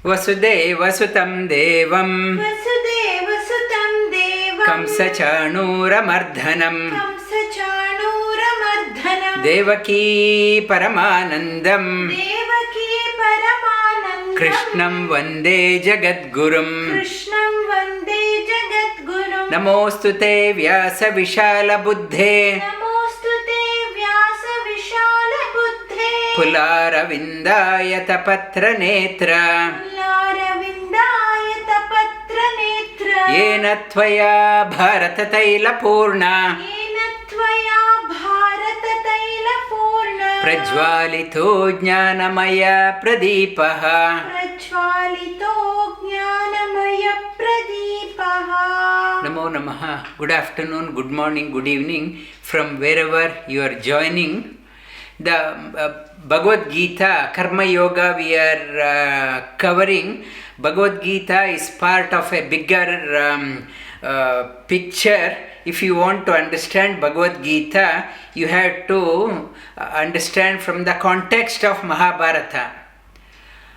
वसुदेवसुतं देवं कंसचाणूरमर्दनं देवकी परमानन्दं कृष्णं वन्दे जगद्गुरुं नमोऽस्तु ते व्यासविशालबुद्धे पुलारविन्दायतपत्रनेत्र येन त्वया भारततैलपूर्णा प्रज्वालितो ज्ञानमय प्रदीपः Namo Namaha. Good afternoon, good morning, good evening from wherever you are joining. The Bhagavad Geeta, Karma-yoga we are covering. Bhagavad Geeta is part of a bigger picture. If you want to understand Bhagavad Geeta, you have to understand from the context of Mahabharata.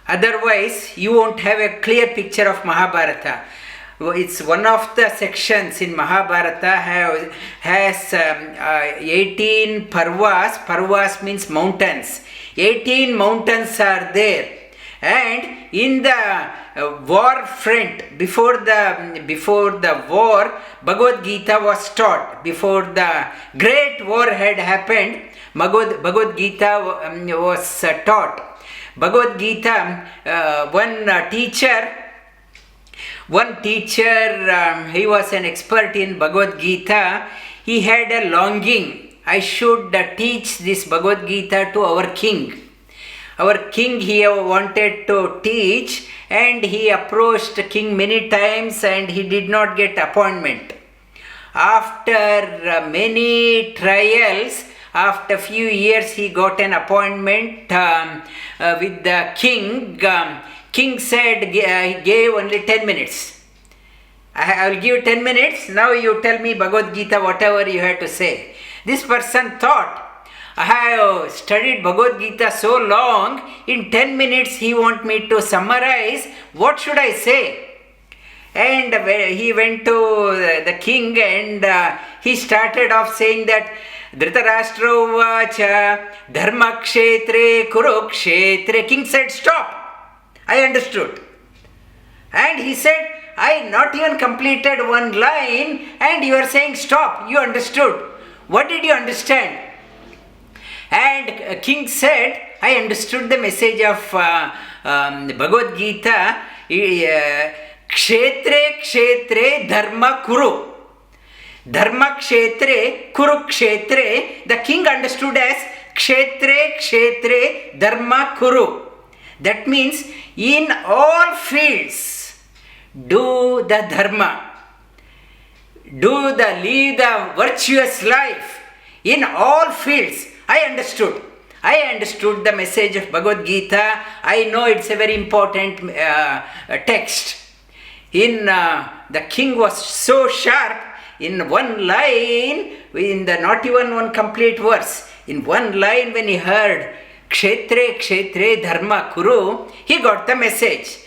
Otherwise, you won't have a clear picture of Mahabharata. It's one of the sections in Mahabharata has 18 parvas. Parvas means mountains. 18 mountains are there. And in the war front, before the war, Bhagavad Gita was taught. Before the great war had happened, Bhagavad Gita was taught. Bhagavad Gita, one teacher, he was an expert in Bhagavad Gita. He had a longing. I should teach this Bhagavad Gita to our king. Our king he wanted to teach, and he approached the king many times and he did not get appointment. After many trials, after few years he got an appointment with the king. King said, he gave only 10 minutes. I will give 10 minutes. Now you tell me Bhagavad Gita, whatever you have to say. This person thought, I have studied Bhagavad Gita so long, in 10 minutes he wants me to summarize. What should I say? And he went to the king and he started off saying that Dhritarashtra Uvacha, dharma-kshetre, kuru-kshetre. King said, stop. I understood. And he said, I not even completed one line and you are saying stop. You understood. What did you understand? And king said, I understood the message of Bhagavad Gita. Kshetre, kshetre, dharma, kuru. Dharma, kshetre, kuru, kshetre. The king understood as kshetre, kshetre, dharma, kuru. That means in all fields, do the dharma, lead the virtuous life. In all fields, I understood the message of Bhagavad Gita. I know it's a very important text. The king was so sharp, in one line, not even one complete verse, in one line when he heard Kshetre, kshetre, dharma, kuru, he got the message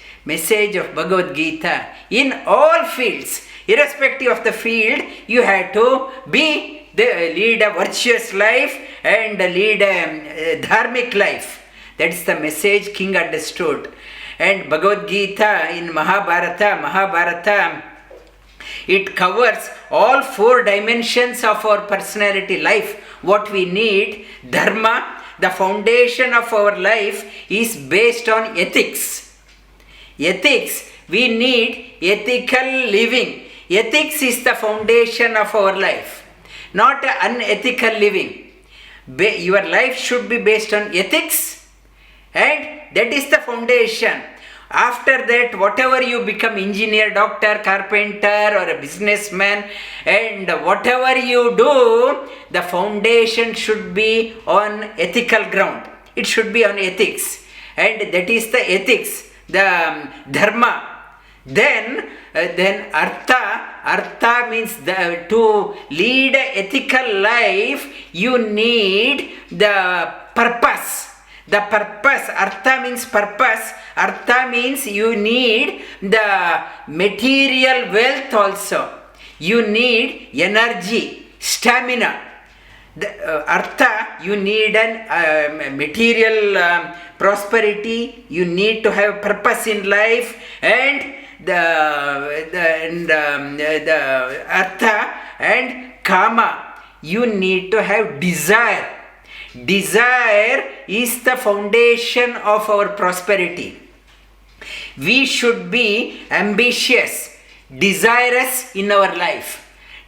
of Bhagavad Gita. In all fields, irrespective of the field, you have to lead a virtuous life and lead a dharmic life. That's the message king understood. And Bhagavad Gita in Mahabharata, it covers all 4 dimensions of our personality life. What we need, dharma. The foundation of our life is based on ethics. Ethics, we need ethical living. Ethics is the foundation of our life, not unethical living. Your life should be based on ethics, and that is the foundation. After that, whatever you become, engineer, doctor, carpenter or a businessman, and whatever you do, the foundation should be on ethical ground. It should be on ethics. And that is the ethics, the dharma. Then artha means to lead an ethical life, you need the purpose. The purpose, artha means purpose, artha means you need the material wealth also. You need energy, stamina. The artha, you need an material prosperity, you need to have purpose in life, and the artha and kama, you need to have desire. Desire is the foundation of our prosperity. We should be ambitious, desirous in our life.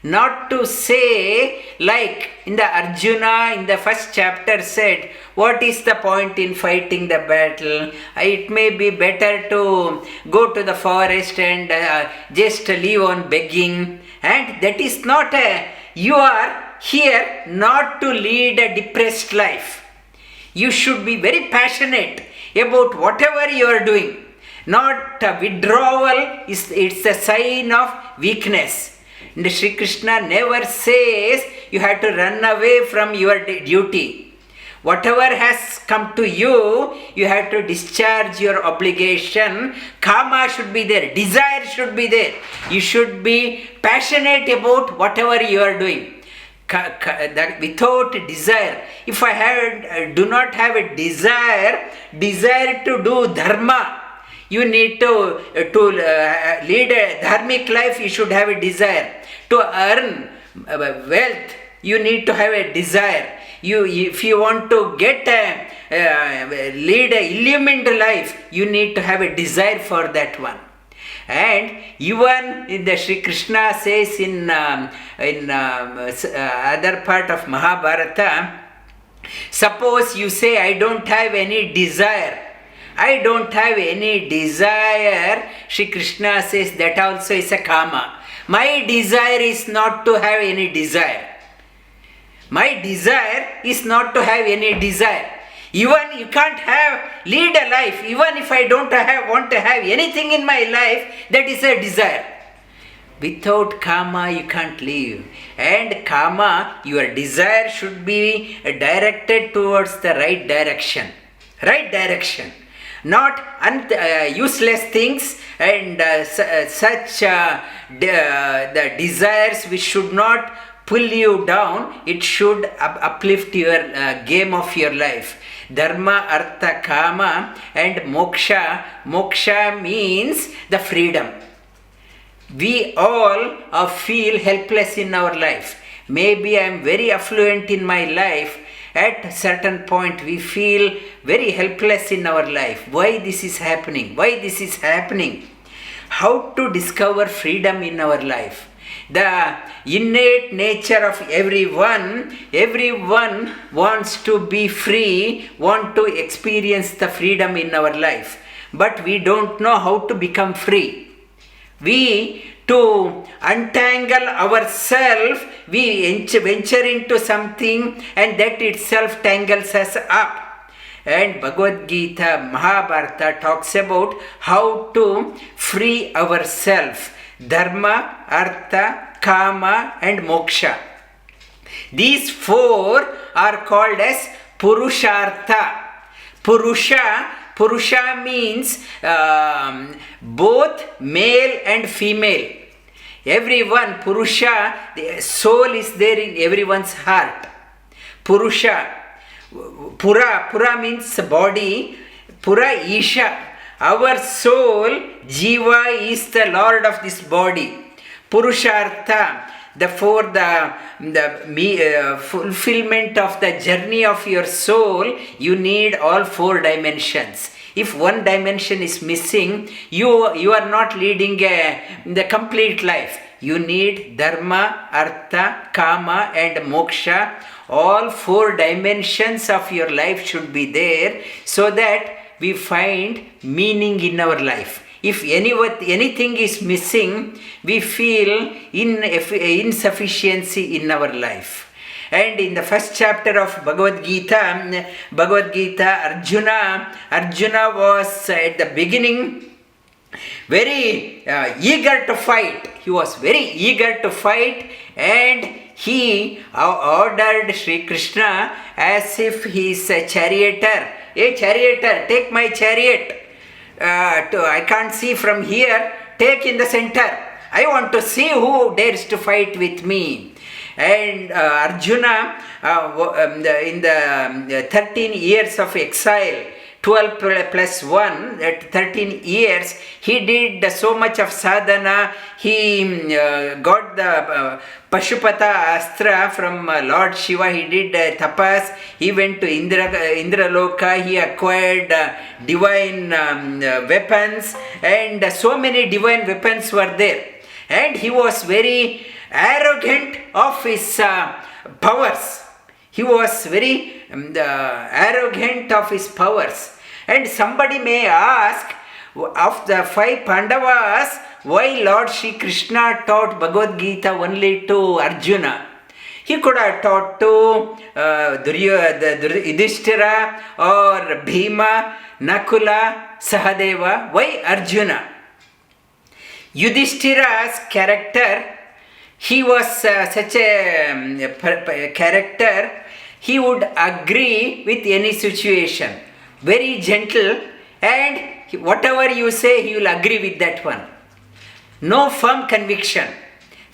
Not to say, like in the Arjuna in the first chapter said, what is the point in fighting the battle? It may be better to go to the forest and just live on begging. And that is not you are here not to lead a depressed life. You should be very passionate about whatever you are doing. Not withdrawal, it's a sign of weakness. And Sri Krishna never says you have to run away from your duty. Whatever has come to you, you have to discharge your obligation. Karma should be there, desire should be there. You should be passionate about whatever you are doing. Without desire, if I do not have a desire to do dharma, you need to lead a dharmic life, you should have a desire. To earn wealth, you need to have a desire. If you want to lead a illumined life, you need to have a desire for that one. And even in the Sri Krishna says in other part of Mahabharata, suppose you say, I don't have any desire. I don't have any desire. Sri Krishna says that also is a karma. My desire is not to have any desire. My desire is not to have any desire. Even you can't lead a life, even if I don't want to have anything in my life, that is a desire. Without karma, you can't live. And karma, your desire should be directed towards the right direction. Right direction. Not useless things and the desires which should not pull you down, it should uplift your game of your life. Dharma, artha, kama and moksha. Moksha means the freedom. We all feel helpless in our life. Maybe I am very affluent in my life. At a certain point we feel very helpless in our life. Why this is happening? Why this is happening? How to discover freedom in our life? The innate nature of everyone wants to be free, want to experience the freedom in our life. But we don't know how to become free. To untangle ourselves, we venture into something and that itself tangles us up. And Bhagavad Gita, Mahabharata talks about how to free ourselves. Dharma, artha, kama and moksha. These four are called as purushartha. Purusha means both male and female. Everyone, Purusha, the soul is there in everyone's heart. Purusha. Pura means body. Pura Isha. Our soul, Jiva, is the Lord of this body. Purushartha. For the fulfillment of the journey of your soul, you need all four dimensions. If one dimension is missing, you are not leading the complete life. You need dharma, artha, kama and moksha. All four dimensions of your life should be there so that we find meaning in our life. If anything is missing, we feel insufficiency in our life. And in the first chapter of Bhagavad Gita, Arjuna was at the beginning very eager to fight. He was very eager to fight and he ordered Sri Krishna as if he is a charioteer. Hey charioteer, take my chariot. I can't see from here. Take in the center. I want to see who dares to fight with me. And Arjuna, in the 13 years of exile, 12 plus 1, at 13 years, he did so much of sadhana. He got the Pashupata Astra from Lord Shiva. He did tapas. He went to Indra Loka. He acquired divine weapons, and so many divine weapons were there. And he was very arrogant of his powers. He was very arrogant of his powers. And somebody may ask, of the 5 Pandavas, why Lord Shri Krishna taught Bhagavad Gita only to Arjuna? He could have taught to Yudhishthira or Bhima, Nakula, Sahadeva. Why Arjuna? Yudhishthira's character, he was such a character, he would agree with any situation. Very gentle, and whatever you say, he will agree with that one. No firm conviction.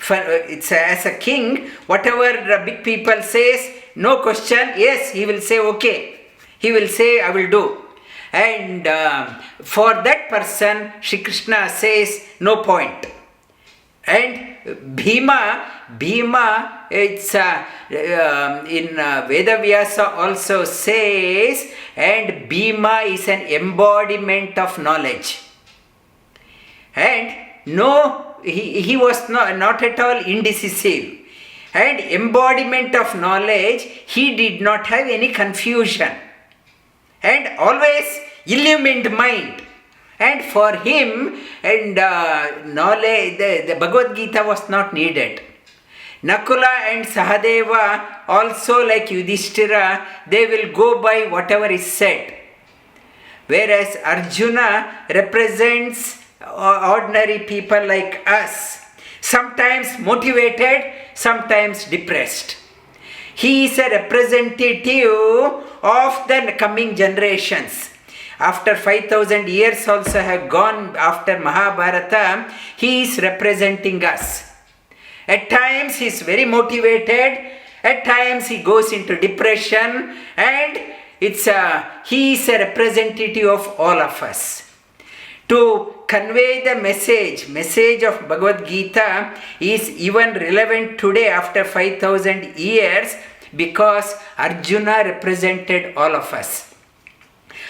It's as a king, whatever the big people says, no question, yes, he will say okay. He will say, I will do. And for that person, Shri Krishna says, no point. And Bhima, it's in Vedavyasa also says, and Bhima is an embodiment of knowledge. And no, he was not at all indecisive. And embodiment of knowledge, he did not have any confusion. And always illumined mind. And for him, and knowledge, the Bhagavad Gita was not needed. Nakula and Sahadeva, also like Yudhishthira, they will go by whatever is said. Whereas Arjuna represents ordinary people like us, sometimes motivated, sometimes depressed. He is a representative of the coming generations. After 5,000 years also have gone after Mahabharata, he is representing us. At times he is very motivated, at times he goes into depression, and he is a representative of all of us. To convey the message of Bhagavad Gita is even relevant today after 5,000 years, because Arjuna represented all of us.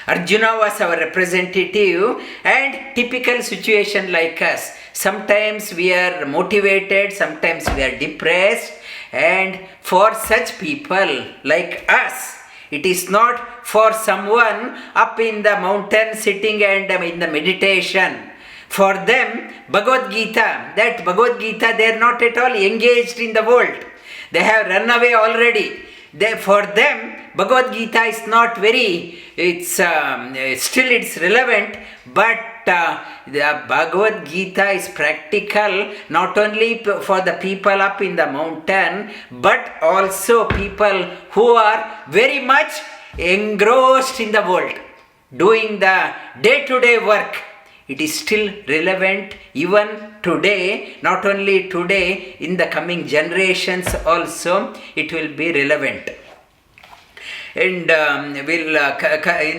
Arjuna was our representative, and typical situation like us. Sometimes we are motivated, sometimes we are depressed, and for such people like us, it is not for someone up in the mountain sitting and in the meditation. For them, Bhagavad Gita, they are not at all engaged in the world. They have run away already. For them, Bhagavad Gita is not very, still it's relevant, but the Bhagavad Gita is practical not only for the people up in the mountain, but also people who are very much engrossed in the world, doing the day-to-day work. It is still relevant even today, not only today, in the coming generations also it will be relevant. And in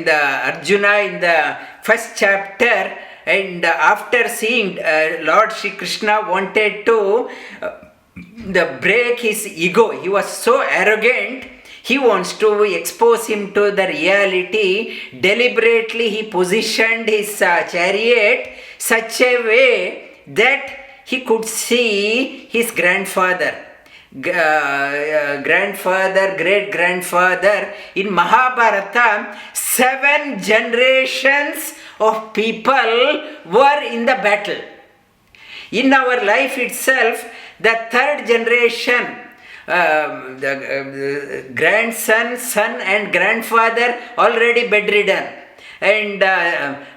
the Arjuna, in the first chapter, and after seeing Lord Shri Krishna wanted to break his ego, he was so arrogant. He wants to expose him to the reality. Deliberately he positioned his chariot such a way that he could see his grandfather, great-grandfather. In Mahabharata, 7 generations of people were in the battle. In our life itself, the 3rd generation, the grandson, son and grandfather already bedridden, and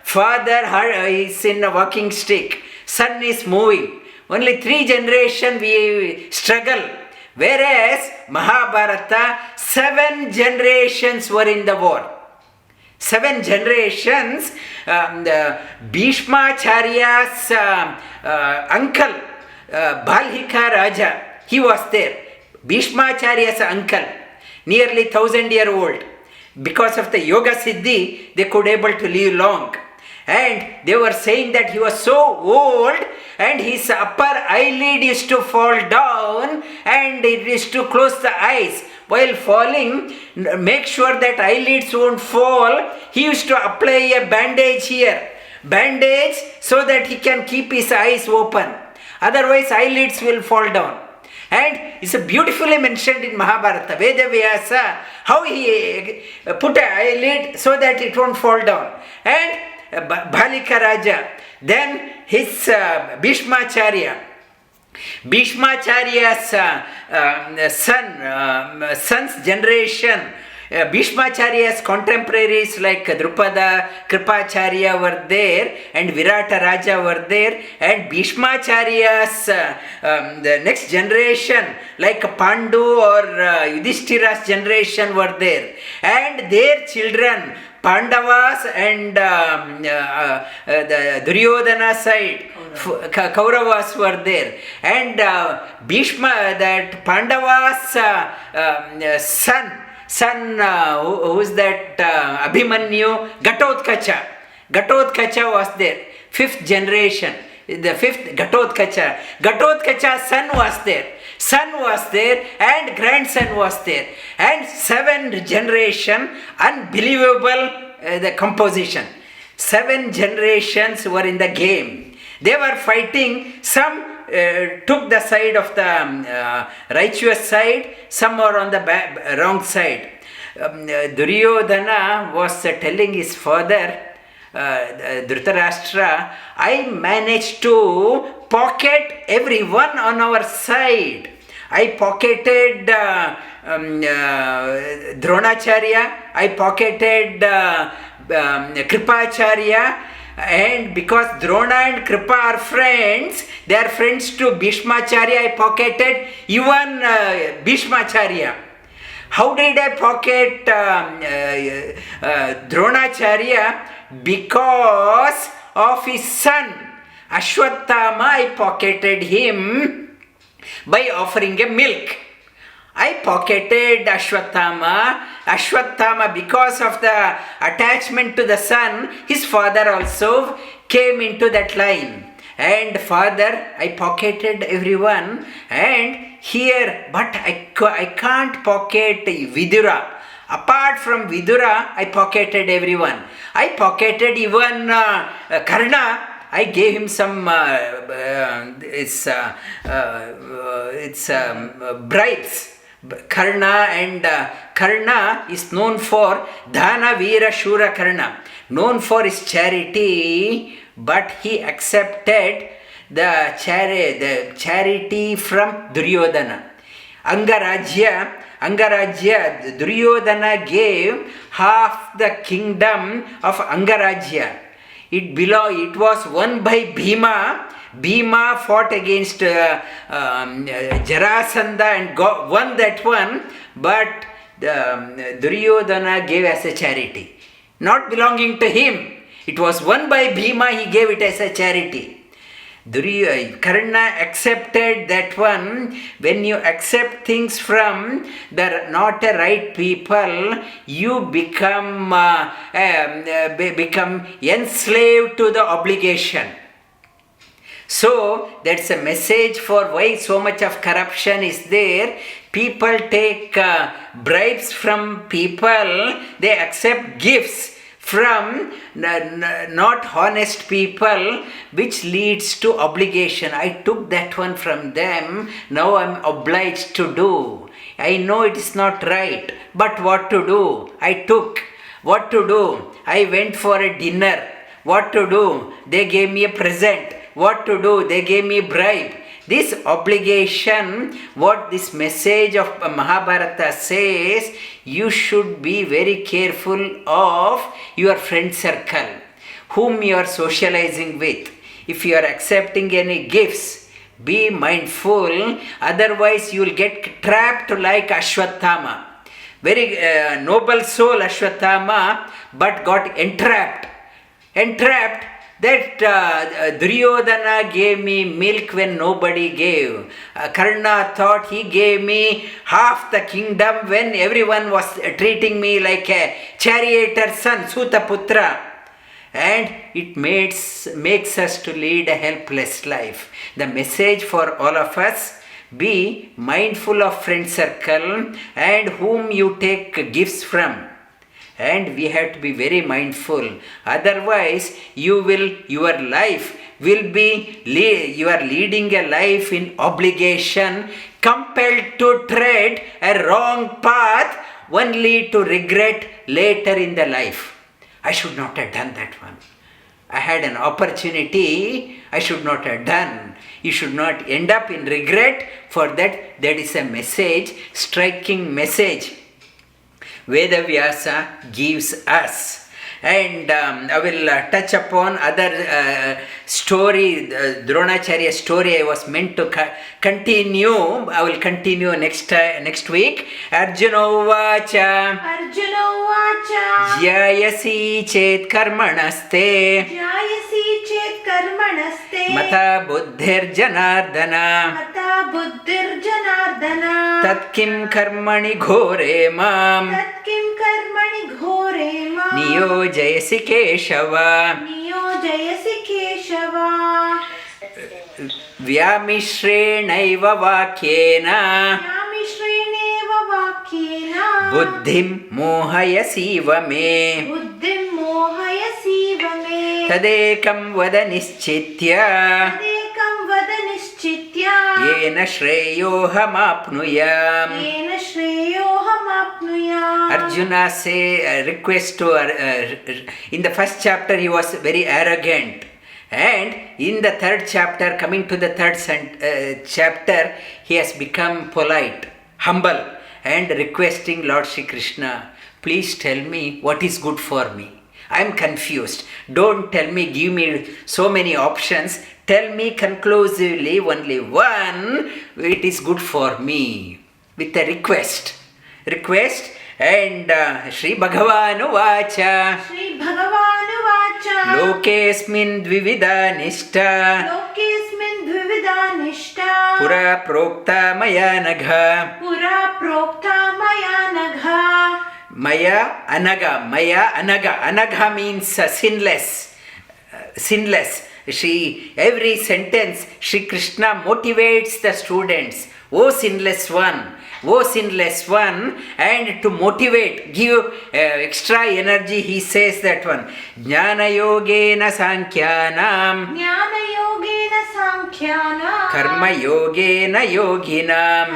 father is in a walking stick, son is moving. Only 3 generations we struggle Whereas Mahabharata, 7 generations were in the war. 7 generations. Bhishmacharya's uncle, Balhika Raja, he was there. Bhishmacharya's uncle, nearly 1000-year-old. Because of the yoga siddhi, they could able to live long. And they were saying that he was so old and his upper eyelid used to fall down and it used to close the eyes. While falling, make sure that eyelids won't fall. He used to apply a bandage here. Bandage so that he can keep his eyes open. Otherwise, eyelids will fall down. And it's beautifully mentioned in Mahabharata, Vedavyasa, how he put an eyelid so that it won't fall down. And Balika Raja, then his Bhishmacharya's son's generation, Bhishmacharya's contemporaries like Drupada, Kripacharya were there and Virata Raja were there, and Bhishmacharya's the next generation like Pandu or Yudhishthira's generation were there, and their children Pandavas and the Duryodhana side, Kauravas were there, and Bhishma, that Pandavas son, who's that Abhimanyu, Gatotkacha was there, 5th generation, the 5th Gatotkacha's son was there, and grandson was there, and 7th generation, unbelievable the composition. 7 generations were in the game. They were fighting. Some took the side of the righteous side, some were on the wrong side. Duryodhana was telling his father, Dhritarashtra, I managed to pocket everyone on our side. I pocketed Dronacharya, I pocketed Kripacharya, and because Drona and Kripa are friends, they are friends to Bhishmacharya, I pocketed even Bhishmacharya. How did I pocket Dronacharya? Because of his son Ashwatthama, I pocketed him by offering a milk. I pocketed Ashwatthama because of the attachment to the son. His father also came into that line. And father, I pocketed everyone. And here, but I can't pocket Vidura. Apart from Vidura, I pocketed everyone. I pocketed even Karna. I gave him some bribes. Karna, and Karna is known for Dhana Veera Shura Karna, known for his charity, but he accepted the charity from Duryodhana. Angarajya, Duryodhana gave half the kingdom of Angarajya. It was won by Bhima. Bhima fought against Jarasandha and won that one, but Duryodhana gave as a charity, not belonging to him. It was won by Bhima, he gave it as a charity. Karna accepted that one. When you accept things from the not a right people, you become enslaved to the obligation. So that's a message for why so much of corruption is there. People take bribes from people, they accept gifts from not honest people, which leads to obligation. I took that one from them, now I am obliged to do. I know it is not right, but what to do? I took. What to do? I went for a dinner. What to do? They gave me a present. What to do? They gave me a bribe. This obligation, what this message of Mahabharata says, you should be very careful of your friend circle, whom you are socializing with. If you are accepting any gifts, Be mindful, otherwise you will get trapped like Ashwatthama. Very noble soul Ashwatthama, but got entrapped. That Duryodhana gave me milk when nobody gave. Karna thought he gave me half the kingdom when everyone was treating me like a charioteer's son, Sutaputra. And it makes us to lead a helpless life. The message for all of us: be mindful of friend circle and whom you take gifts from. And we have to be very mindful. Otherwise, you are leading a life in obligation, compelled to tread a wrong path, only to regret later in the life. I should not have done that one. I had an opportunity, I should not have done. You should not end up in regret. For that, there is a message, striking message Vedavyasa gives us. And I will touch upon other story, Dronacharya story I was meant to continue. I will continue next week. Arjuna Uvacha. Jyayasi chet karmanaste. Mata buddhir janardana. Tatkim karmani ghore mam. Niyojayasi Keshava. Vyamishreneva vakyena. Buddhim mohayasiva me. Ekam vada nishchitya. Yena shreyo apnuyam. Arjuna request to in the first chapter he was very arrogant, and in the third chapter, coming to the third chapter, he has become polite, humble, and requesting Lord Shri Krishna, please tell me what is good for me. I am confused. Don't tell me, give me so many options. Tell me conclusively only one, it is good for me, with a request. And Shri bhagavān Uvacha. Lokesmin dvi-vidhā nishta. Pura prokta maya nagha. Maya anaga. Anagha means sinless. Every sentence, Shri Krishna motivates the students. O sinless one, and to motivate, give extra energy, he says that one. Jnāna-yogena sankyanam. Karma-yogena yoginam.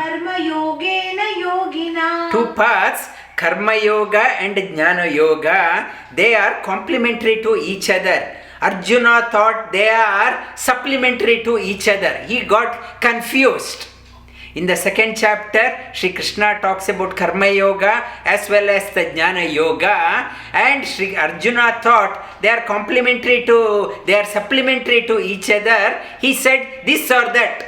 Two paths, karma-yoga and jnāna-yoga, they are complementary to each other. Arjuna thought they are supplementary to each other. He got confused. In the second chapter, Shri Krishna talks about karma-yoga as well as the jnāna-yoga, and Shri Arjuna thought they are supplementary to each other. He said this or that.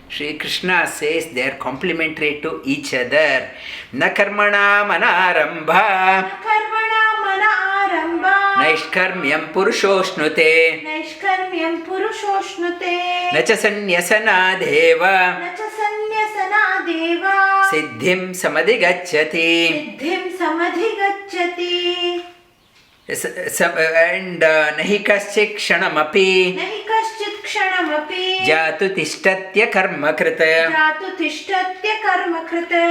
Shri Krishna says they are complementary to each other. Na karmana manarambha. Naishkarmyam purushošnute. Nacha sannyasana deva. Siddhim samadhigacchati. And nahi kaschit kshanamapi. Jatu tishthatyakarma-krit.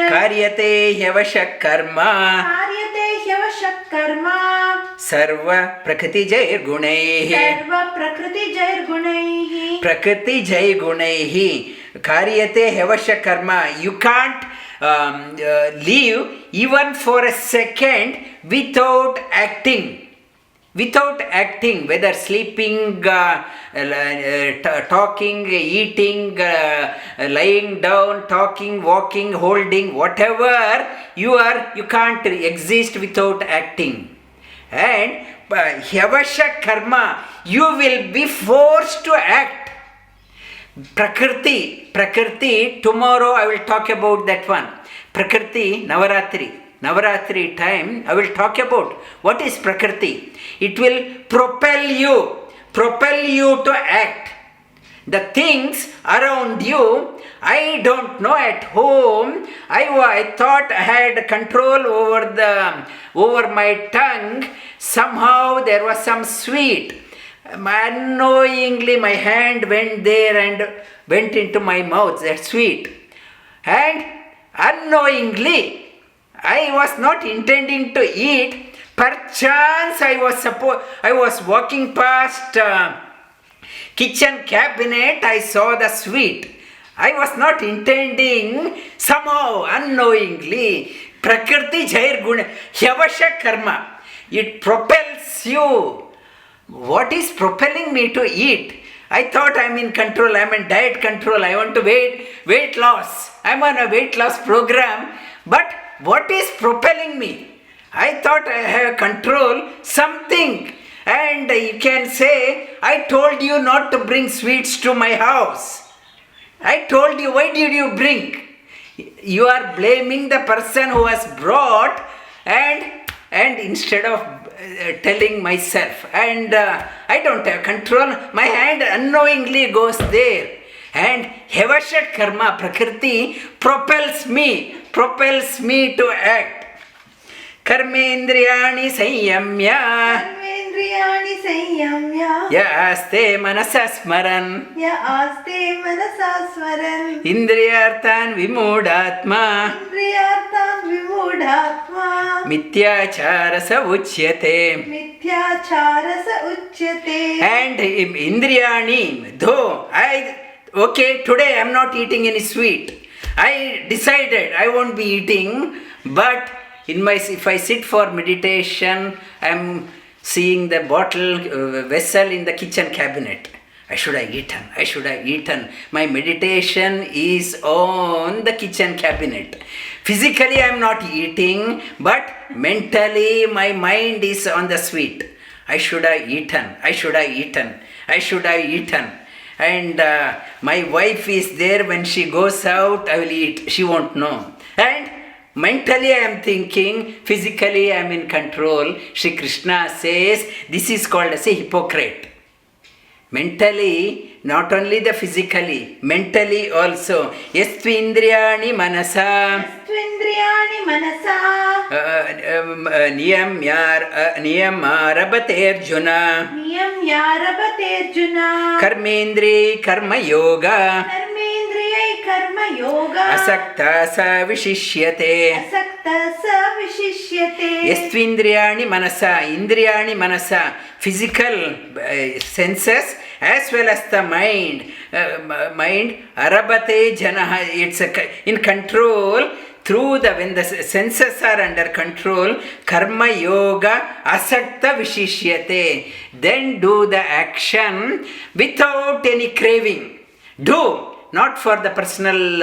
Karyate hyavashak karma. Sarva prakriti-jair gunaihi. Karyate hyavashak karma. You can't live even for a second without acting. Whether sleeping, talking, eating, lying down, talking, walking, holding, whatever you can't exist without acting. And hyavasha karma, you will be forced to act. Prakriti, tomorrow I will talk about that one. Prakriti, Navaratri time, I will talk about what is Prakriti. It will propel you to act. The things around you, I don't know at home. I thought I had control over my tongue. Somehow there was some sweet. Unknowingly my hand went there and went into my mouth, that sweet. And unknowingly, I was not intending to eat. Perchance I was walking past kitchen cabinet, I saw the sweet. I was not intending, somehow unknowingly, prakriti-jair guna, yavasha karma. It propels you. What is propelling me to eat? I thought I'm in control, I'm in diet control, I want to weight loss. I'm on a weight loss program. But what is propelling me? I thought I have control, something. And you can say, I told you not to bring sweets to my house. I told you, why did you bring? You are blaming the person who has brought, and instead of telling myself, and I don't have control, my hand unknowingly goes there. And yavasha karma, prakriti, propels me to act. Karmendriyani sanyamya yaste manasasmaran indriyartan vimudhatma mithyacharasa uchyate. And indriyani, though okay, today I am not eating any sweet. I decided I won't be eating, but if I sit for meditation, I am seeing the vessel in the kitchen cabinet. I should have eaten. My meditation is on the kitchen cabinet. Physically I am not eating, but mentally my mind is on the sweet. I should have eaten. And my wife is there, when she goes out, I will eat. She won't know. And mentally I am thinking, physically I am in control. Shri Krishna says, this is called as a hypocrite. Mentally, not only the physically, mentally also. Yastvindriyani manasa niyam-yarabate Arjuna karmendri karma-yoga asakta sa vishishyate. Yastvindriyani manasa, indriyani manasa, physical senses as well as the mind. Arabate janaha, it's in control. When the senses are under control, karma-yoga asakta vishishyate. Then do the action without any craving. Do. Not for the personal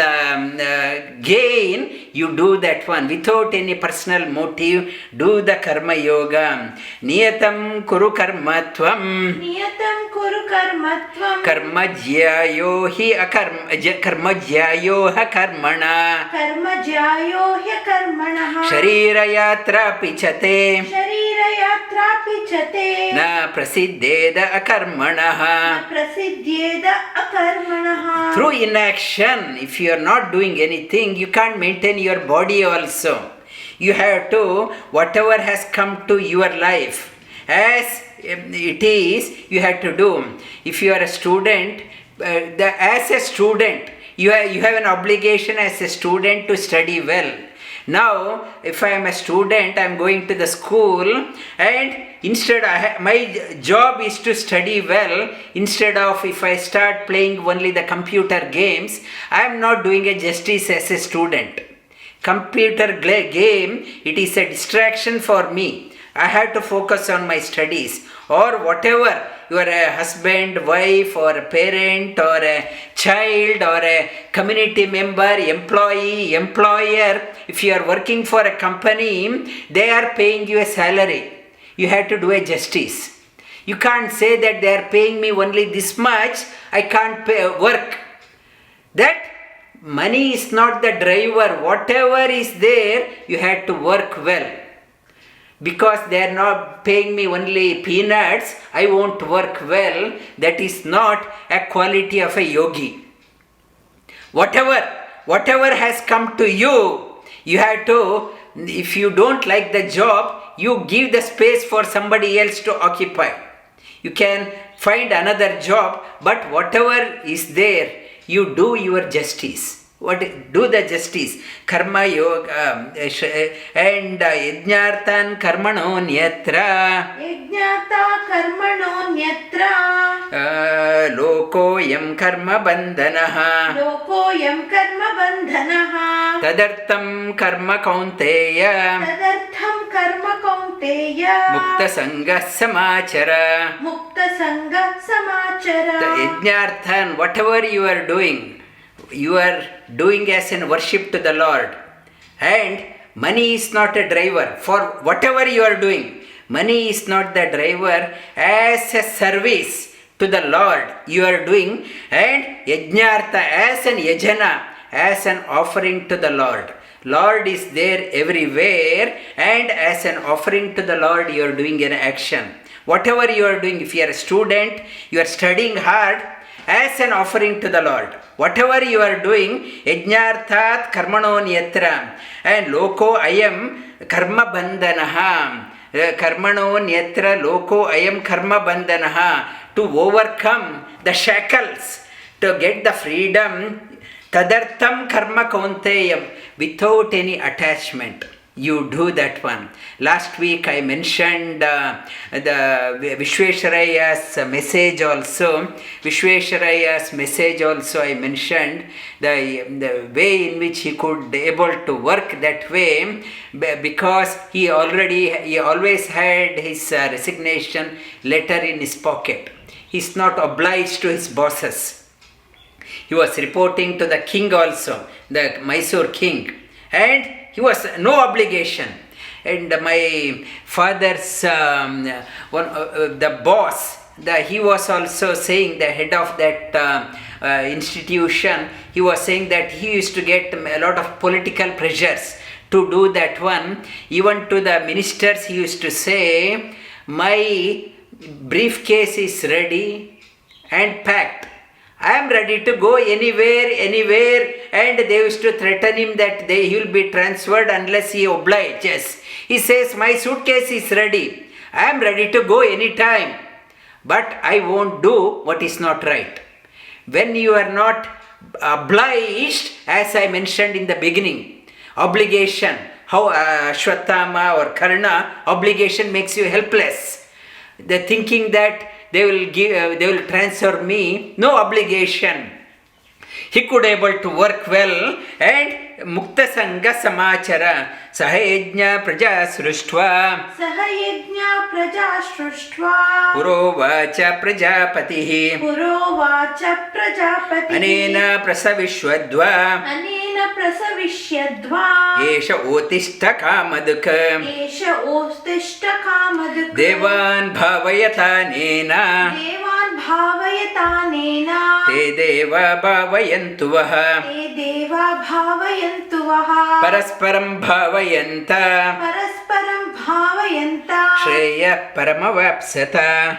gain, you do that one without any personal motive. Do the karma-yoga. Niyatam kuru karmatvam karma-jyayohi karma-jyayoha karmana sharira-yatrapi chate na prasiddheda akarmanaha. Through inaction, if you are not doing anything, you can't maintain your body also. You have to, whatever has come to your life, as it is, you have to do. If you are a student, as a student, you have an obligation as a student to study well. Now, if I am a student, I am going to the school, and instead my job is to study well. Instead of, if I start playing only the computer games, I am not doing a justice as a student. Computer game, it is a distraction for me. I have to focus on my studies, or whatever. You are a husband, wife, or a parent, or a child, or a community member, employee, employer. If you are working for a company, they are paying you a salary. You have to do a justice. You can't say that they are paying me only this much, I can't work. that money is not the driver. Whatever is there, you have to work well. Because they are not paying me only peanuts, I won't work well. That is not a quality of a yogi. Whatever has come to you, you have to, if you don't like the job, you give the space for somebody else to occupy. You can find another job, but whatever is there, you do your justice. Do the justice. Karma-yogam and yajñārtan karmano nyatra. Yajñāta karmano nyatra. Lokoyam karma bandhanaha. Lokoyam karma bandhanaha. Tadartham karma kaunteya. Tadartham karma kaunteya. Mukta sangha samachara. Mukta sangha samachara. The yajñārtan, whatever you are doing as an worship to the Lord. And money is not a driver. For whatever you are doing, money is not the driver. As a service to the Lord you are doing, and yajñārtha as an yajana, as an offering to the Lord. Lord is there everywhere, and as an offering to the Lord you are doing an action. Whatever you are doing, if you are a student, you are studying hard, as an offering to the Lord. Whatever you are doing, yajñārthat karmano nyatra, and loko ayam karma bandhanaha. Karmano nyatra loko ayam karma bandhanaha. To overcome the shackles, to get the freedom, tadartham karma kaunteyam, without any attachment. You do that one. Last week I mentioned the Vishveshwaraya's message also. Vishveshwaraya's message also I mentioned the way in which he could able to work that way, because he always had his resignation letter in his pocket. He is not obliged to his bosses. He was reporting to the king also, the Mysore king, and he was no obligation. And my father's the boss, he was also saying, the head of that institution, he was saying that he used to get a lot of political pressures to do that one. Even to the ministers he used to say, my briefcase is ready and packed. I am ready to go anywhere, and they used to threaten him that he will be transferred unless he obliges. He says, my suitcase is ready. I am ready to go anytime, but I won't do what is not right. When you are not obliged, as I mentioned in the beginning, obligation, how Ashwatthama or Karna, obligation makes you helpless. The thinking that they will transfer me, no obligation. He could able to work well, and mukta sangha samachara sahayajna praja sruštva purovacha prajapatihi anena prasavishyadva esha tishthatyakarma-krit devan bhavayatanena te deva bhavayantuvaha parasparam bhavayanta shreya-paramavapsyata.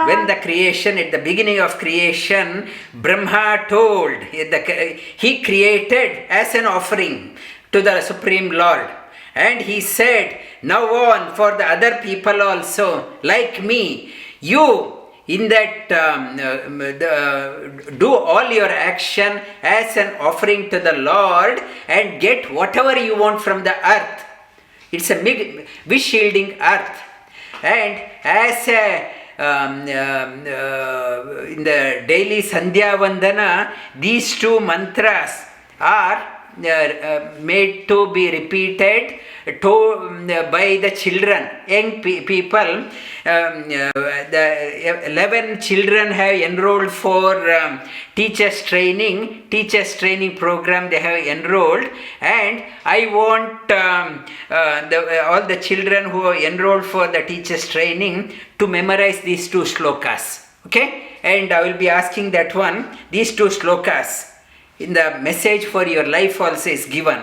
When the creation, at the beginning of creation, Brahma told, he created as an offering to the Supreme Lord. And he said, now on, for the other people also, like me, you in that do all your action as an offering to the Lord, and get whatever you want from the earth. It's a wish shielding earth. And as in the daily Sandhya Vandana, these two mantras are made to be repeated by the children, young people. The 11 children have enrolled for teachers training program. They have enrolled, and I want all the children who are enrolled for the teachers training to memorize these two shlokas. Okay? And I will be asking that one. These two shlokas in the message for your life also is given.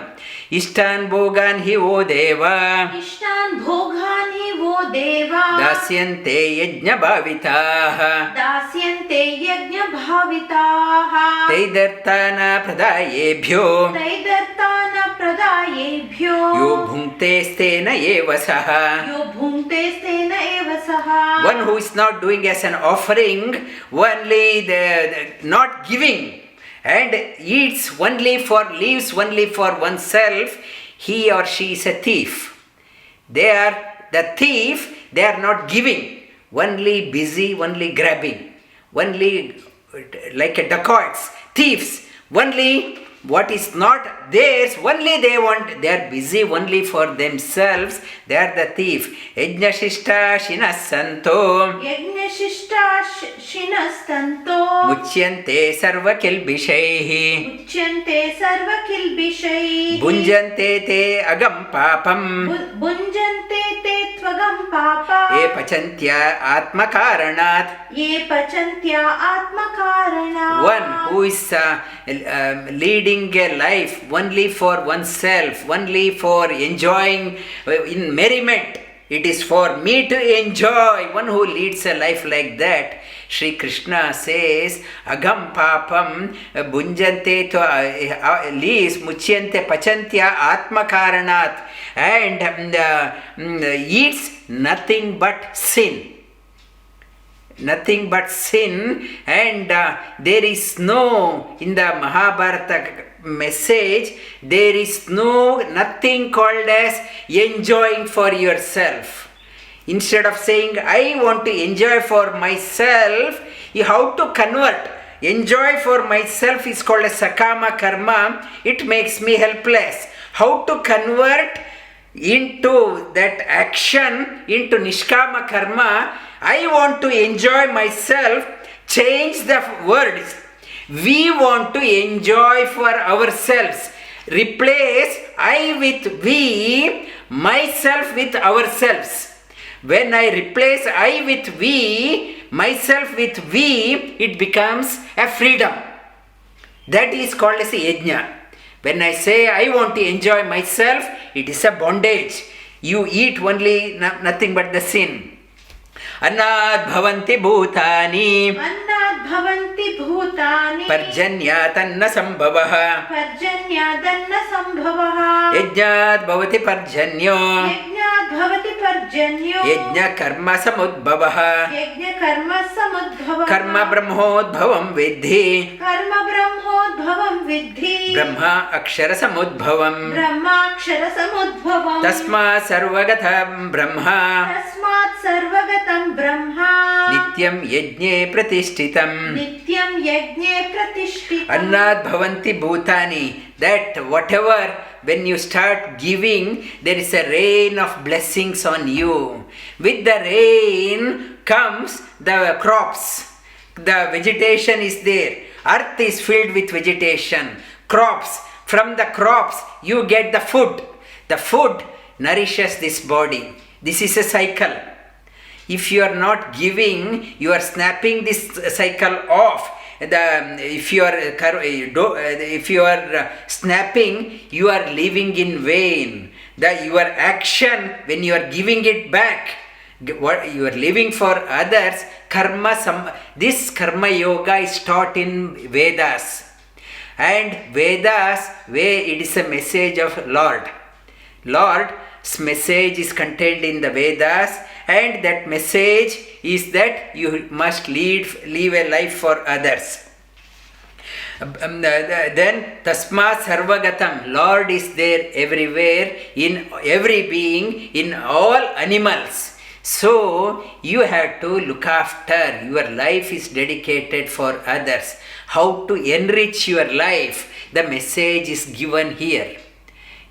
Ishtan bhogan hi o deva Ishtan bhogan hi vo deva dasyante yajna bhavitaha dasyante yajna bhavitaha taidartana pradayebhyo taidartana pradayebhyo yo bhunte stena eva saha. yo bhunte stena eva saha. One who is not doing as an offering, only the not giving, and eats only lives only for oneself, he or she is a thief. They are the thief, they are not giving, only busy, only grabbing, only like a dacoits, thieves, only what is not theirs, only they want, they are busy only for themselves, they are the thief. Yajnashishta shinasanto Yajnashishta shinastanto muchyante sarva kilbishaihi Uchyante sarva kilbishai bhunjante te agam papam Bunjante te tvagam papa ye pachantya atmakaranat. Ye pachantya atmakarana. One who is leading a life only for oneself, only for enjoying in merriment. It is for me to enjoy. One who leads a life like that, Sri Krishna says, agam papam bunjante to leaves muchyante pachantya atmakaranat, and eats nothing but sin. Nothing but sin, and there is no, in the Mahabharata message, there is nothing called as enjoying for yourself. Instead of saying, I want to enjoy for myself, you have to convert. Enjoy for myself is called as sakama karma. It makes me helpless. How to convert into that action, into nishkama karma? I want to enjoy myself. Change the words. We want to enjoy for ourselves. Replace I with we, myself with ourselves. When I replace I with we, myself with we, it becomes a freedom. That is called as a yajna. When I say I want to enjoy myself, it is a bondage. You eat only nothing but the sin. Annad bhavanti bhutani Annad bhavanti bhutani parjanyatanna sambhavaha Parjanyadanna sambhavaha yajnat bhavati parjanyo Yajnat bhavati parjanyo yajna karma samudbhavaha Yajna karma samudbhavaha karma brahmodbhavam vidhi Karma brahmodbhavam vidhi brahma akshara samudbhavam Brahma akshara samudbhavam tasma sarvagatam brahma Tasmat sarvagatam brahma nityam yajne pratishtitam. Nityam yajne pratishtitam Annad bhavanti bhutani, that whatever, when you start giving, there is a rain of blessings on you. With the rain comes the crops. The vegetation is there. Earth is filled with vegetation. Crops. From the crops, you get the food. The food nourishes this body. This is a cycle. If you are not giving, you are snapping this cycle off. If you are snapping, you are living in vain. Your action, when you are giving it back, what you are living for others, this karma yoga is taught in Vedas. And Vedas, where it is a message of Lord. Lord's message is contained in the Vedas, and that message is that you must live a life for others. Then tasma sarvagatam, Lord is there everywhere, in every being, in all animals. So you have to look after. Your life is dedicated for others. How to enrich your life, the message is given here.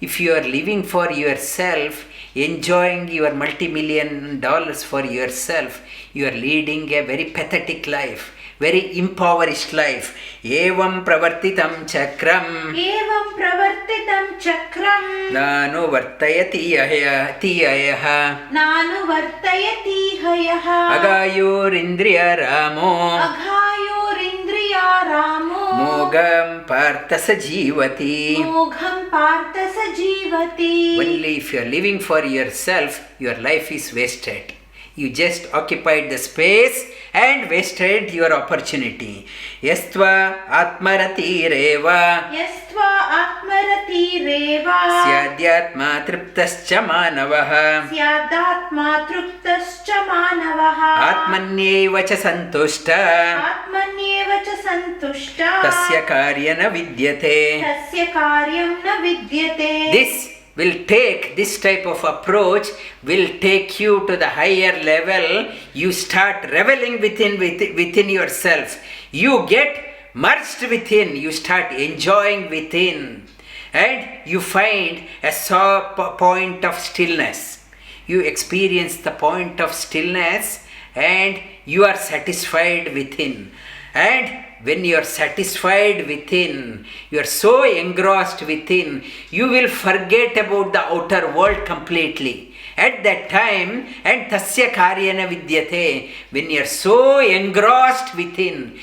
If you are living for yourself, enjoying your multi-million dollars for yourself, you are leading a very pathetic life. very impoverished life. Evam pravartitam chakram Evam pravartitam chakram nanu vartayati ayaha Nanu vartayati hayaha agayurindriya ramo Aghayorindriya ramo mogam partha sajivati. Mogham partha sajivati. Only if you are living for yourself, your life is wasted. You just occupied the space and wasted your opportunity. Yastva atmaratireva Yastva atmarati reva syadyatma triptascha manavaha Syadatma truptascha manavaha atmanyeva cha santushta Atmanyeva cha santushta tasya karyana vidyate. Tasya karyam na vidyate. This type of approach will take you to the higher level. You start reveling within yourself. You get merged within. You start enjoying within. And you find a point of stillness. You experience the point of stillness and you are satisfied within. And when you are satisfied within, you are so engrossed within, you will forget about the outer world completely. At that time, and tasya karyana vidyate, when you are so engrossed within,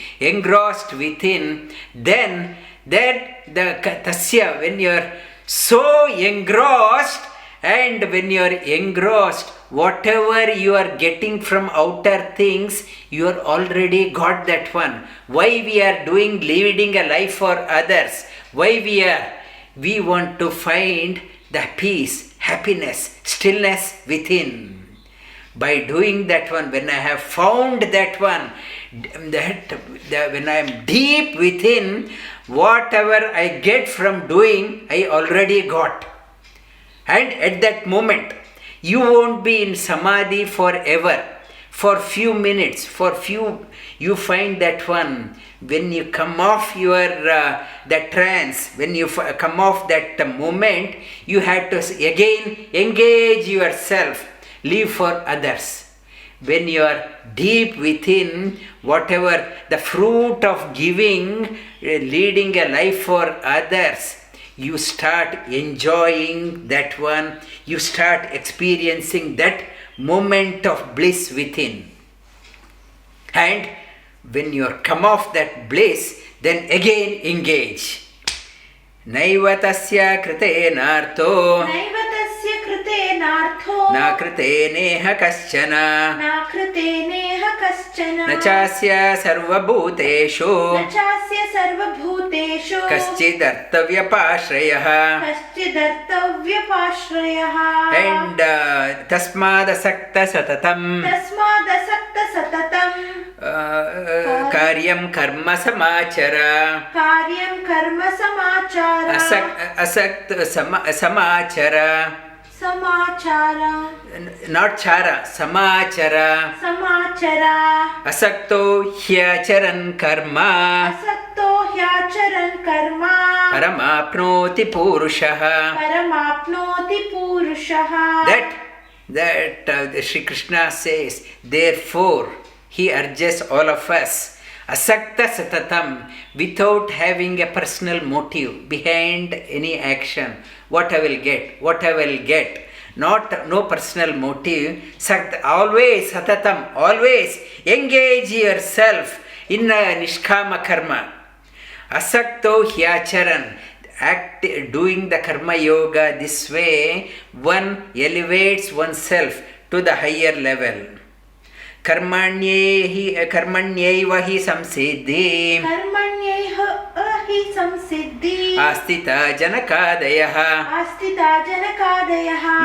then the tasya, when you are so engrossed, and when you are engrossed, whatever you are getting from outer things, you are already got that one. Why we are leading a life for others? Why we want to find the peace, happiness, stillness within. By doing that one, when I have found that one, when I am deep within, whatever I get from doing, I already got. And at that moment, you won't be in samadhi forever. For few minutes, you find that one. When you come off the trance, when you come off that moment, you have to again engage yourself, live for others. When you are deep within, whatever the fruit of giving, leading a life for others, you start enjoying that one, you start experiencing that moment of bliss within. And when you come off that bliss, then again engage. Naiva tasya krite nartho Naiva tasya krite nartho na krite neha kaschana Na krite neha kaschana na chasya sarvabhuteshu Nachasya sarvabhuteshu kaschidartavyapashrayah. Kaschidartavyapashrayah And tasmadasakta satatam Tasmadasakta satatam karyam karma samachara. Karyam karma samachara Asakt samachara. Samachara Not chara, samachara. Samachara Asakto hyacharan karma Asakto hyacharan karma paramapnoti purushaha. Paramapnoti purushaha That Sri Krishna says, therefore, he urges all of us, asakta satatam, without having a personal motive behind any action. What I will get. No personal motive. Always satatam, always engage yourself in a nishkama karma. Asakto hyacharan, doing the karma yoga this way, one elevates oneself to the higher level. Karmanyaiva hi samsiddhi astita janakadayaha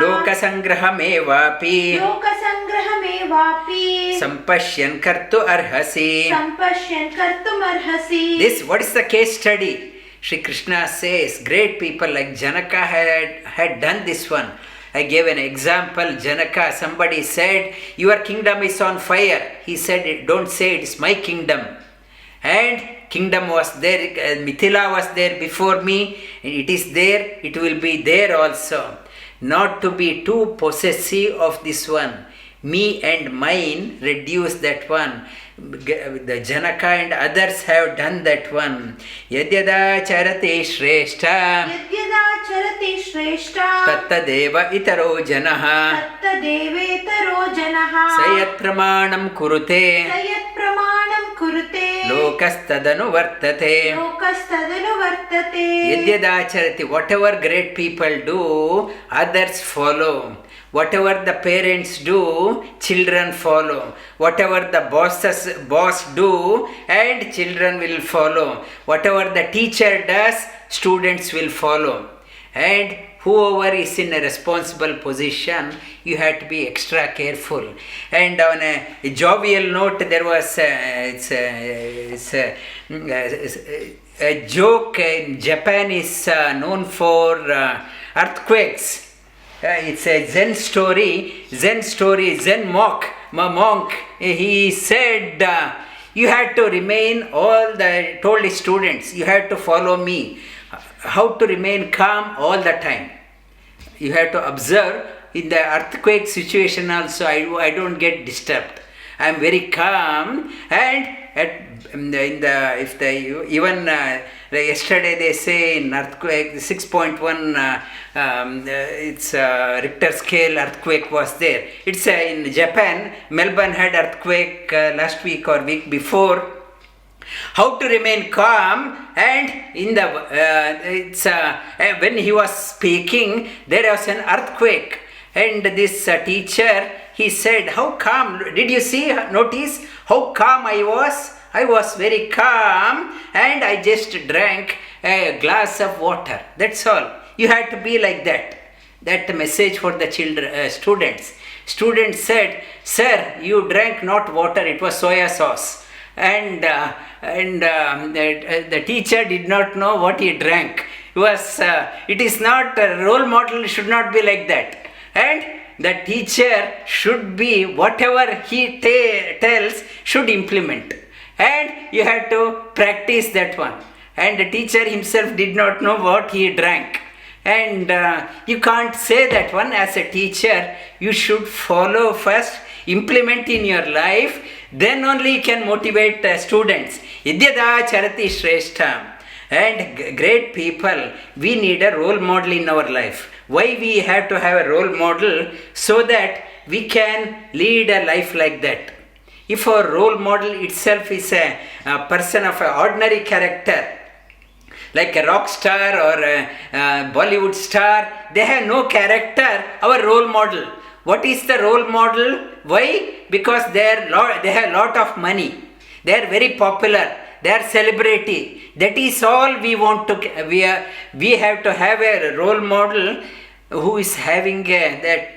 loka sangrahamevapi sampashyan kartu arhasi. This, what is the case study? Sri Krishna says, great people like Janaka had done this one. I gave an example. Janaka, somebody said, your kingdom is on fire. He said, don't say it is my kingdom. And kingdom was there, Mithila was there before me, and it is there, it will be there also. Not to be too possessive of this one. Me and mine, reduce that one. the Janaka and others have done that one. Yadyada charati shreshta Yadyada charati shreshta tattadeva itaro janaha tattadevetaro janaha sayat pramanam kurute sayat pramanam kurute lokastadanu vartate. lokastadanu vartate. Yadyada charati, whatever great people do, others follow. Whatever the parents do, children follow. Whatever the boss do, and children will follow. Whatever the teacher does, students will follow. And whoever is in a responsible position, you have to be extra careful. And on a jovial note, there was a joke in Japan is known for earthquakes. It's a Zen story, Zen monk. He said, you have to remain, told his students, you have to follow me. How to remain calm all the time. You have to observe in the earthquake situation also, I don't get disturbed. I am very calm, and yesterday they say in earthquake 6.1 it's Richter scale earthquake was there. It's in Japan. Melbourne had earthquake last week or week before. How to remain calm, and in the when he was speaking, there was an earthquake, and this teacher, he said, how calm, did you notice how calm I was? I was very calm, and I just drank a glass of water. That's all. You have to be like that. That message for the students. Students said, sir, you drank not water, it was soya sauce. And the teacher did not know what he drank. It is not a role model, should not be like that. And the teacher should be, whatever he tells, should implement. And you have to practice that one. And the teacher himself did not know what he drank. And you can't say that one as a teacher. You should follow first, implement in your life, then only you can motivate students. Yadyada charati shreshta. And great people, we need a role model in our life. Why we have to have a role model? So that we can lead a life like that. If our role model itself is a person of an ordinary character, like a rock star or a Bollywood star, they have no character, our role model. What is the role model? Why? Because they have a lot of money. They are very popular. They are celebrity. That is all we want to. We have to have a role model who is having that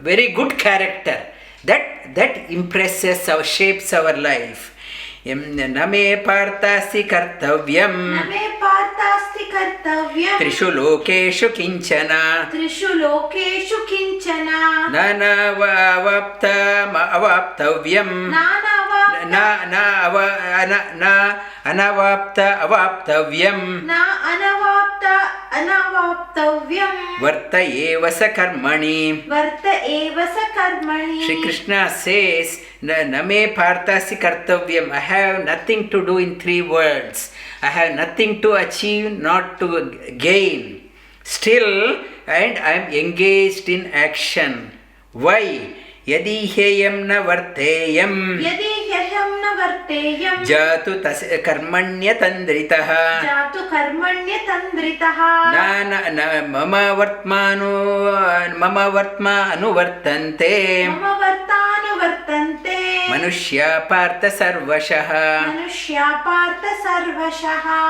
very good character. That impresses or shapes our life. Name partasti kartavyam. Trishu lokeshu kinchana. Avaptavyam. Anavaptavyam. Varta eva sa karmani. Shri Krishna says, Name partasi kartavyam. I have nothing to do in 3 words. I have nothing to achieve, not to gain. Still, and I am engaged in action. Why? Yadi hyayam na varteyam. Jatu karmanyatandritaha. Mama vartma anuvartante. Manushya partha sarvashaha.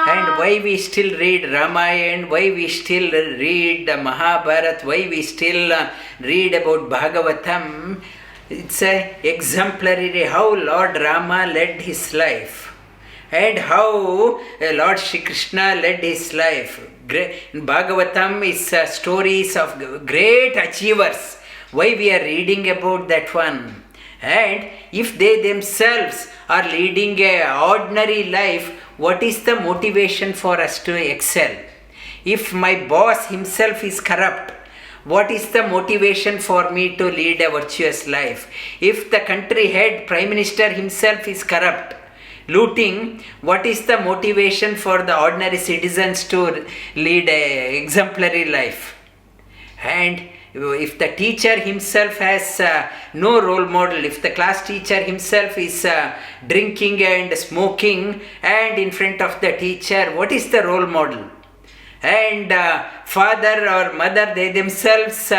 And why we still read Ramayana, why we still read the Mahabharata, why we still read about Bhagavatam? It's a exemplary how Lord Rama led his life and how Lord Shri Krishna led his life. Bhagavatam is stories of great achievers. Why we are reading about that one? And if they themselves are leading an ordinary life, what is the motivation for us to excel? If my boss himself is corrupt, what is the motivation for me to lead a virtuous life? If the country head, Prime Minister himself is corrupt, looting, what is the motivation for the ordinary citizens to lead a exemplary life? And if the teacher himself has no role model, if the class teacher himself is drinking and smoking and in front of the teacher, what is the role model? And father or mother, they themselves,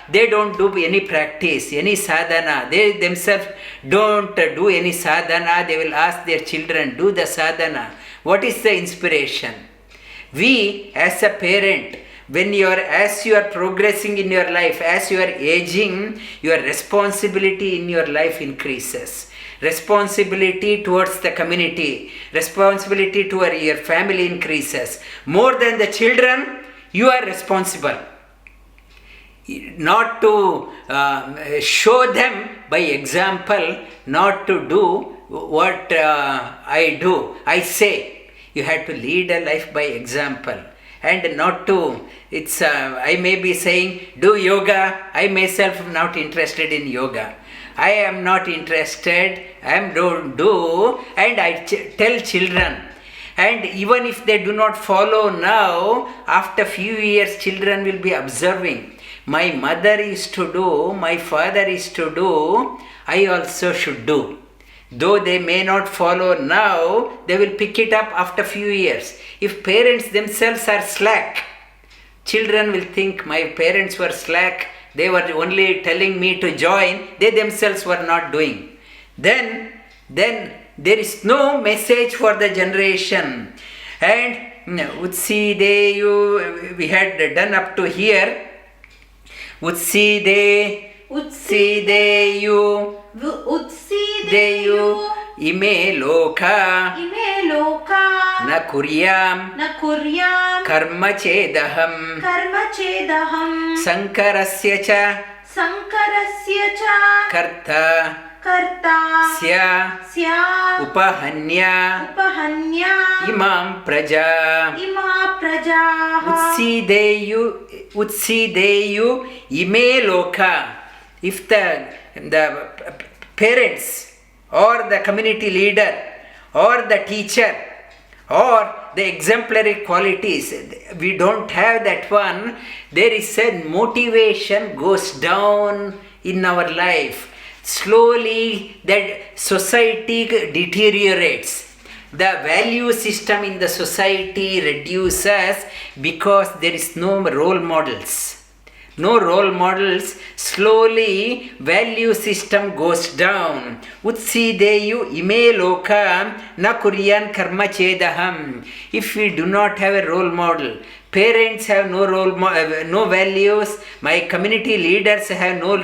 they don't do any practice, any sadhana. They themselves don't do any sadhana. They will ask their children, do the sadhana. What is the inspiration? We as a parent, as you are progressing in your life, as you are aging, your responsibility in your life increases. Responsibility towards the community, responsibility toward your family increases. More than the children, you are responsible. Not to show them by example, not to do what I do. I say, you have to lead a life by example. And not to, I may be saying, do yoga. I myself am not interested in yoga. I am not interested, don't do, and I tell children. And even if they do not follow now, after few years, children will be observing. My mother is to do, my father is to do, I also should do. Though they may not follow now, they will pick it up after few years. If parents themselves are slack, children will think my parents were slack, they were only telling me to join, they themselves were not doing. Then there is no message for the generation. And Utsideyu, we had done up to here. Utsideyu ime loka na kuryam karma-chedaham sankarasya cha karta sya upahanya imam praja utsideyu ime loka. If the parents or the community leader or the teacher or the exemplary qualities, we don't have that one, there is a motivation goes down in our life. Slowly that society deteriorates. The value system in the society reduces because there is no role models. No role models, slowly value system goes down. Utsideyu ime loka na kuryan karma-chedaham. If we do not have a role model, parents have no values, my community leaders have no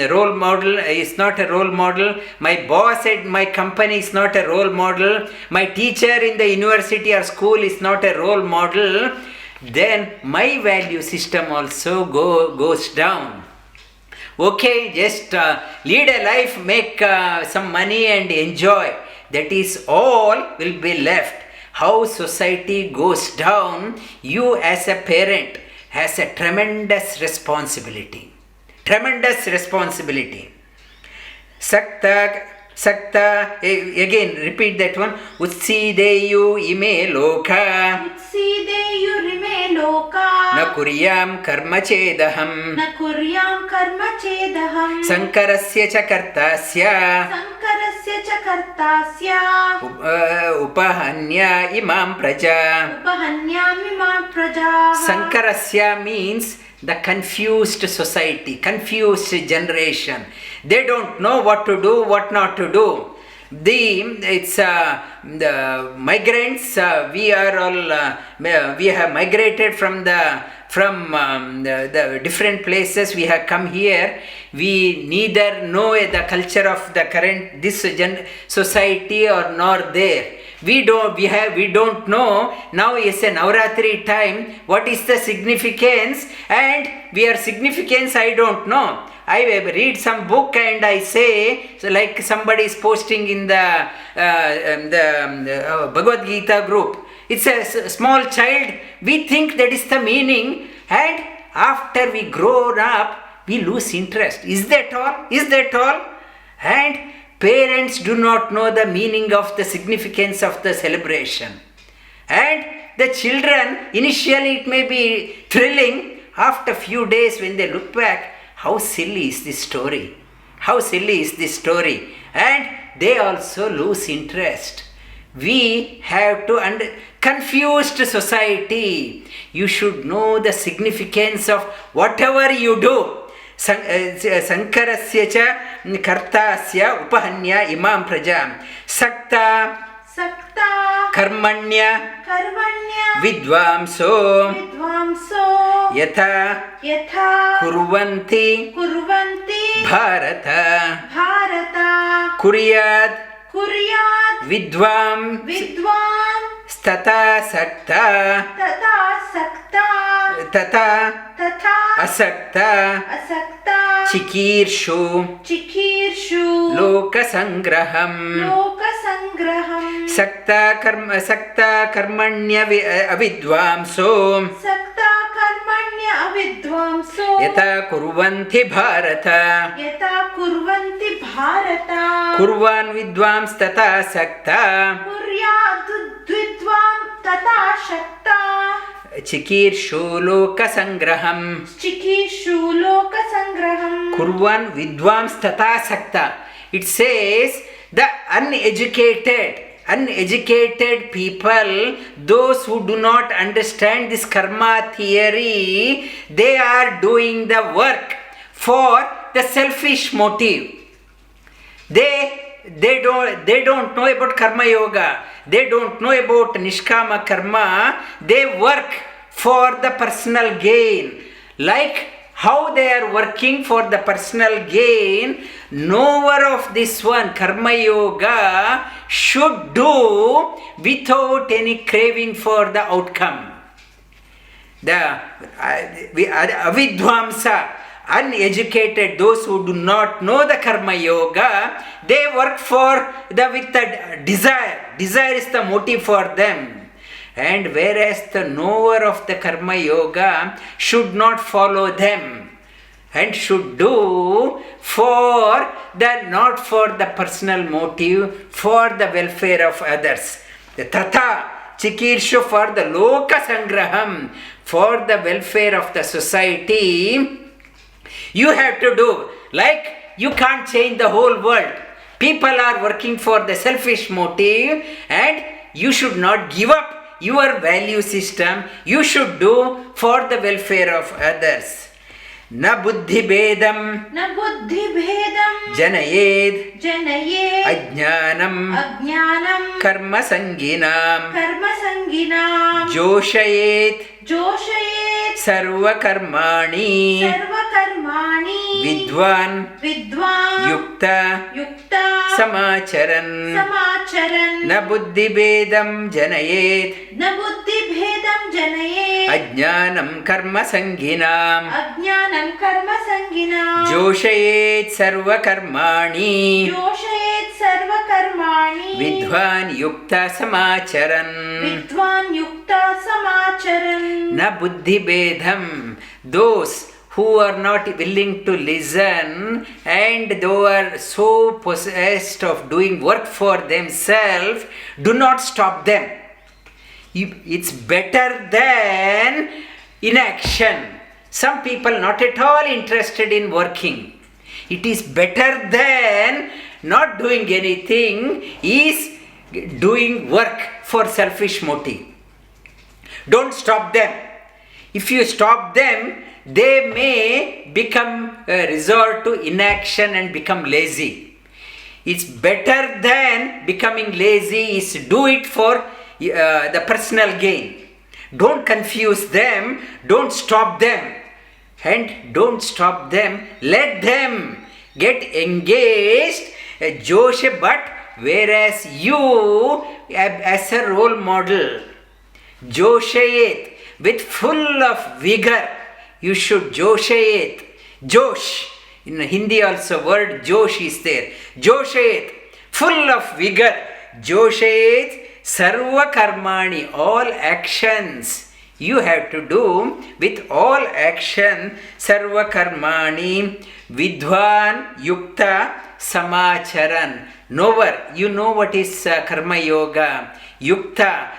role model, is not a role model, my boss at my company is not a role model, my teacher in the university or school is not a role model, then my value system also goes down. Okay, just lead a life, make some money and enjoy. That is all will be left. How society goes down, you as a parent has a tremendous responsibility. Tremendous responsibility. Sakta, again repeat that one. Utsideyu ime loka na kuryam karma-chedaham sankarasya cha kartasya upahanya imam praja. Sankarasya means the confused society, confused generation. They don't know what to do, what not to do. The migrants. We have migrated from the different places. We have come here. We neither know the culture of the current society or nor there. We don't know. Now is a Navratri time. What is the significance? And we are significance, I don't know. I read some book and I say, so like somebody is posting in the Bhagavad Gita group. It's a small child. We think that is the meaning. And after we grow up, we lose interest. Is that all? Is that all? And parents do not know the meaning of the significance of the celebration. And the children, initially it may be thrilling. After few days when they look back, how silly is this story? How silly is this story? And they also lose interest. We have to confused society. You should know the significance of whatever you do. Sankarasya cha kartasya upahanya imam prajam sakta karmanya vidvamso yatha kurvanti bharata kuryat vidvam tata sakta tata asakta chikirshu loka sangraham sakta karmanya avidvamso yata kurvanti bharata kurvan vidvams tata sakta chikirshu loka sangraham kurvan vidvams tata sakta. It says the uneducated people, those who do not understand this karma theory, they are doing the work for the selfish motive. They don't know about karma yoga. They don't know about nishkama karma. They work for the personal gain. Like how they are working for the personal gain, knower of this one, karma yoga, should do without any craving for the outcome. The avidvamsa, uneducated, those who do not know the karma yoga, they work for with the desire. Desire is the motive for them. And whereas the knower of the karma yoga should not follow them and should do not for the personal motive, for the welfare of others. The tata chikirshu for the loka sangraham, for the welfare of the society. You have to do, like you can't change the whole world. People are working for the selfish motive, and you should not give up your value system. You should do for the welfare of others. Na buddhi bedam janayed ajñānam karma-sanginam joshayet sarva-karmani vidvān yukta samacharan na buddhi bedam janayet ajñānam karma-sanginam joshayet sarva-karmani vidvān yukta samacharan na buddhi bedam. Those who are not willing to listen and who are so possessed of doing work for themselves, do not stop them. It's better than inaction. Some people not at all interested in working. It is better than not doing anything, is doing work for selfish motive. Don't stop them. If you stop them, they may resort to inaction and become lazy. It's better than becoming lazy is do it for the personal gain. Don't confuse them, don't stop them. And don't stop them, let them get engaged, Josh, but whereas you as a role model, Joshayet, with full of vigor, you should Joshayet. Josh, in Hindi also word Josh is there. Joshayet, full of vigor. Joshayet, sarva karmani, all actions You have to do with all action sarva karmani vidvān yukta samacharan. Knower, you know what is karma yoga. Yukta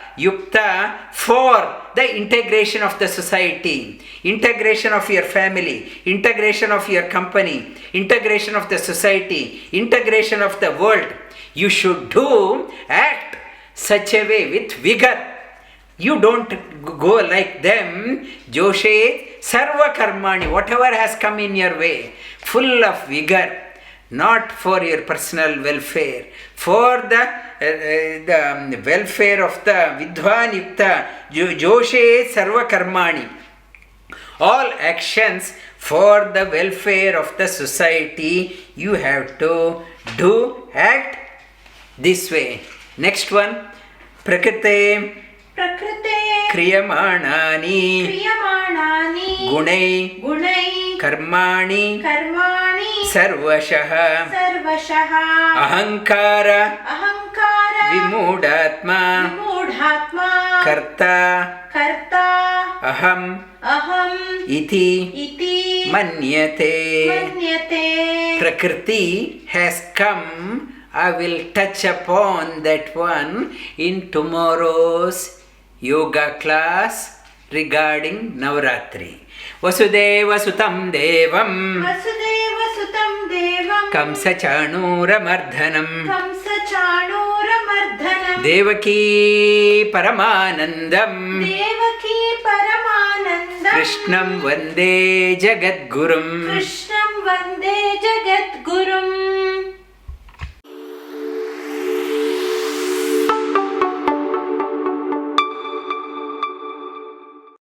for the integration of the society, integration of your family, integration of your company, integration of the society, integration of the world. You should act such a way with vigor. You don't go like them. Joshe sarva karmani, whatever has come in your way, full of vigor, not for your personal welfare, for the welfare of the vidvān yukta. Joshe sarva karmani, all actions for the welfare of the society. You have to act this way. Next one, prakriti kriyamānāni gunai karmani sarvashah ahankara vimūಢātma karta aham iti manyate. Prakriti has come. I will touch upon that one in tomorrow's yoga class regarding Navaratri. Vasudeva sutam devam kamsa chanūramardhanam devaki paramanandam krishnam vande jagadgurum.